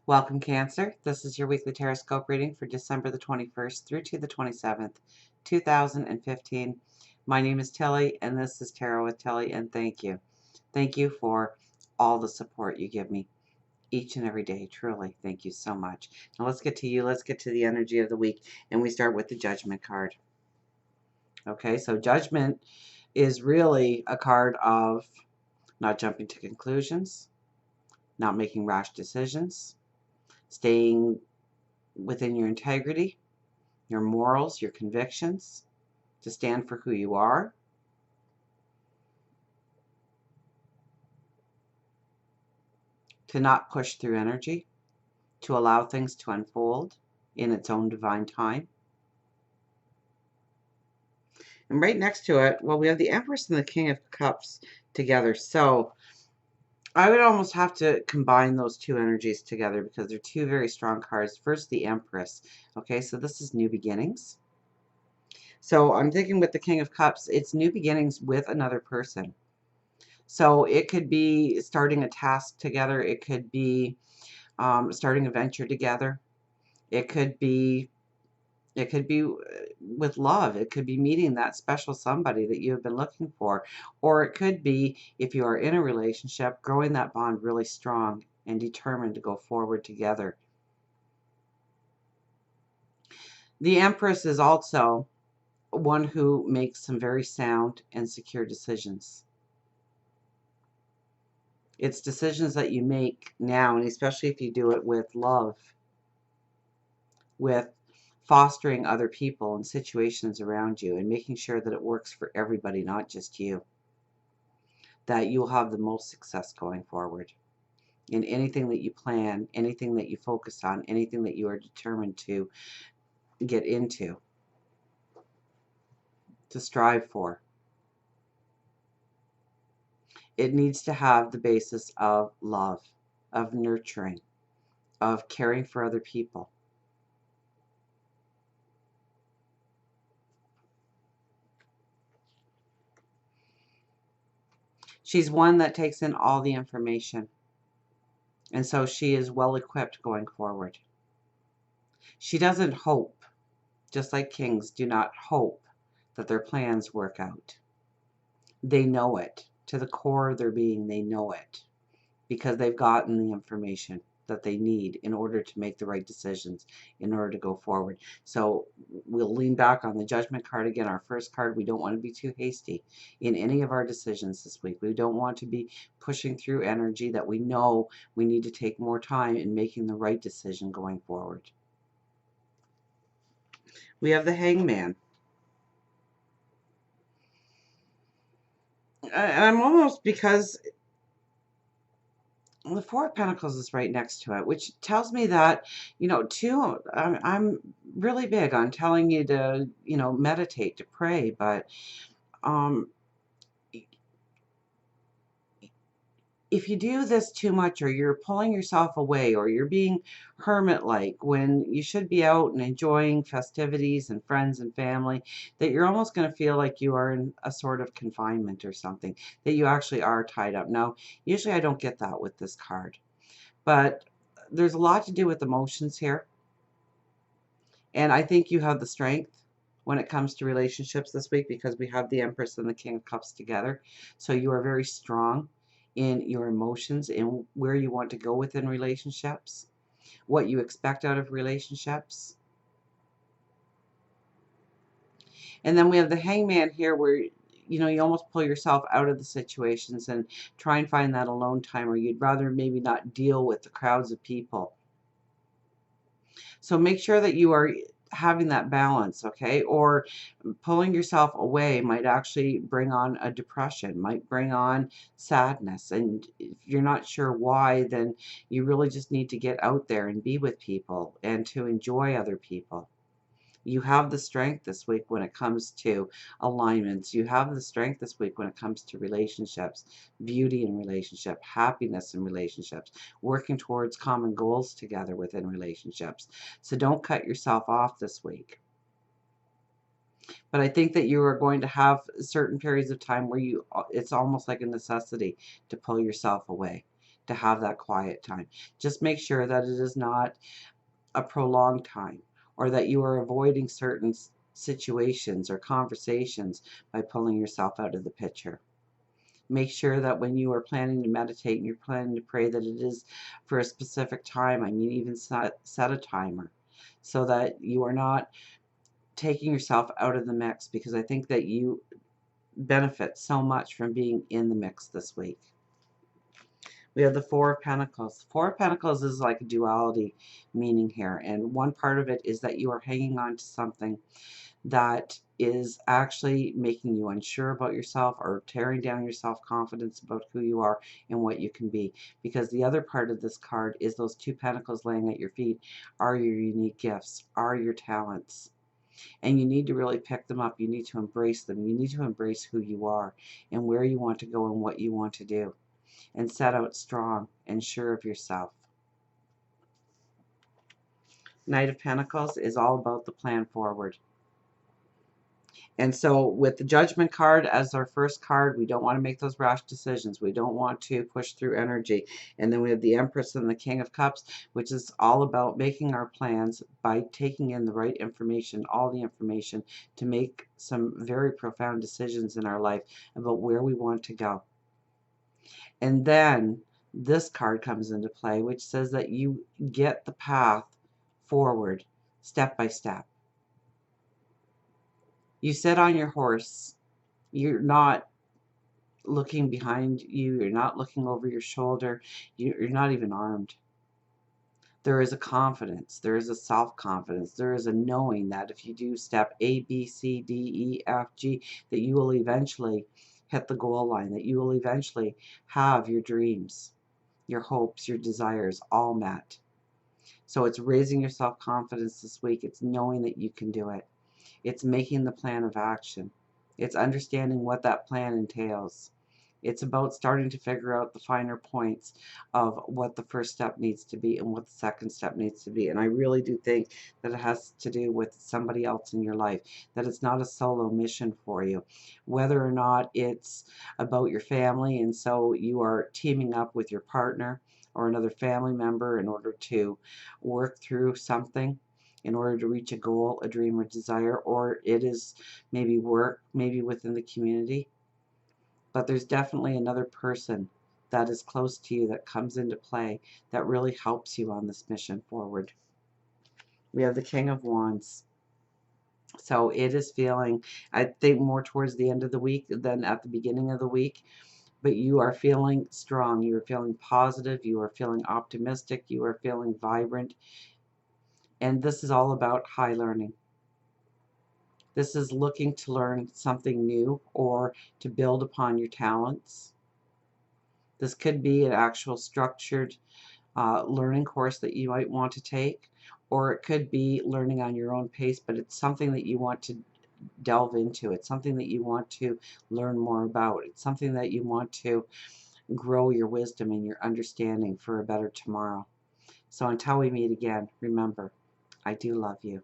Welcome, Cancer. This is your weekly Taroscope reading for December the 21st through to the 27th, 2015. My name is Tilly, and this is Tarot with Tilly, and thank you. Thank you for all the support you give me each and every day. Truly, thank you so much. Now let's get to you. Let's get to the energy of the week, and we start with the Judgment card. Okay, so Judgment is really a card of not jumping to conclusions, not making rash decisions, staying within your integrity, your morals, your convictions, to stand for who you are, to not push through energy, to allow things to unfold in its own divine time. And right next to it, well, we have the Empress and the King of Cups together. So I would almost have to combine those two energies together because they're two very strong cards. First, the Empress. Okay, so this is new beginnings. So I'm thinking with the King of Cups, it's new beginnings with another person. So it could be starting a task together. It could be starting a venture together. It could be with love. It could be meeting that special somebody that you have been looking for, or it could be, if you are in a relationship, growing that bond really strong and determined to go forward together. The Empress is also one who makes some very sound and secure decisions. It's decisions that you make now, and especially if you do it with love, with fostering other people and situations around you and making sure that it works for everybody, not just you, that you'll have the most success going forward in anything that you plan, anything that you focus on, anything that you are determined to get into, to strive for. It needs to have the basis of love, of nurturing, of caring for other people. She's one that takes in all the information, and so she is well equipped going forward. She doesn't hope, just like kings do not hope that their plans work out. They know it. To the core of their being, they know it because they've gotten the information that they need in order to make the right decisions, in order to go forward. So we'll lean back on the Judgment card again, our first card. We don't want to be too hasty in any of our decisions this week. We don't want to be pushing through energy that we know we need to take more time in making the right decision going forward. We have the Hangman. I'm almost, because the Four of Pentacles is right next to it, which tells me that, I'm really big on telling you to, meditate, to pray, but um, if you do this too much, or you're pulling yourself away, or you're being hermit-like when you should be out and enjoying festivities and friends and family, that you're almost going to feel like you are in a sort of confinement or something, that you actually are tied up. Now, usually I don't get that with this card, but there's a lot to do with emotions here. And I think you have the strength when it comes to relationships this week, because we have the Empress and the King of Cups together. So you are very strong in your emotions and where you want to go within relationships, what you expect out of relationships. And then we have the Hangman here, where you almost pull yourself out of the situations and try and find that alone time, or you'd rather maybe not deal with the crowds of people. So make sure that you are having that balance, okay? Or pulling yourself away might actually bring on a depression, might bring on sadness. And if you're not sure why, then you really just need to get out there and be with people and to enjoy other people. You have the strength this week when it comes to alignments. You have the strength this week when it comes to relationships, beauty in relationship, happiness in relationships, working towards common goals together within relationships. So don't cut yourself off this week. But I think that you are going to have certain periods of time where it's almost like a necessity to pull yourself away, to have that quiet time. Just make sure that it is not a prolonged time, or that you are avoiding certain situations or conversations by pulling yourself out of the picture. Make sure that when you are planning to meditate and you're planning to pray, that it is for a specific time. I mean, even set a timer so that you are not taking yourself out of the mix, because I think that you benefit so much from being in the mix this week. We have the Four of Pentacles. Four of Pentacles is like a duality meaning here. And one part of it is that you are hanging on to something that is actually making you unsure about yourself, or tearing down your self-confidence about who you are and what you can be. Because the other part of this card is those two pentacles laying at your feet are your unique gifts, are your talents. And you need to really pick them up. You need to embrace them. You need to embrace who you are and where you want to go and what you want to do, and set out strong and sure of yourself. Knight of Pentacles is all about the plan forward. And so with the Judgment card as our first card, we don't want to make those rash decisions. We don't want to push through energy. And then we have the Empress and the King of Cups, which is all about making our plans by taking in the right information, all the information, to make some very profound decisions in our life about where we want to go. And then this card comes into play, which says that you get the path forward step by step. You sit on your horse. You're not looking behind you. You're not looking over your shoulder. You're not even armed. There is a confidence. There is a self-confidence. There is a knowing that if you do step A, B, C, D, E, F, G, that you will eventually hit the goal line, that you will eventually have your dreams, your hopes, your desires all met. So it's raising your self-confidence this week. It's knowing that you can do it. It's making the plan of action. It's understanding what that plan entails. It's about starting to figure out the finer points of what the first step needs to be and what the second step needs to be. And I really do think that it has to do with somebody else in your life, that it's not a solo mission for you. Whether or not it's about your family, and so you are teaming up with your partner or another family member in order to work through something, in order to reach a goal, a dream, or desire, or it is maybe work, maybe within the community. But there's definitely another person that is close to you that comes into play that really helps you on this mission forward. We have the King of Wands. So it is feeling, I think, more towards the end of the week than at the beginning of the week. But you are feeling strong. You are feeling positive. You are feeling optimistic. You are feeling vibrant. And this is all about high learning. This is looking to learn something new or to build upon your talents. This could be an actual structured learning course that you might want to take, or it could be learning on your own pace, but it's something that you want to delve into. It's something that you want to learn more about. It's something that you want to grow your wisdom and your understanding for a better tomorrow. So until we meet again, remember, I do love you.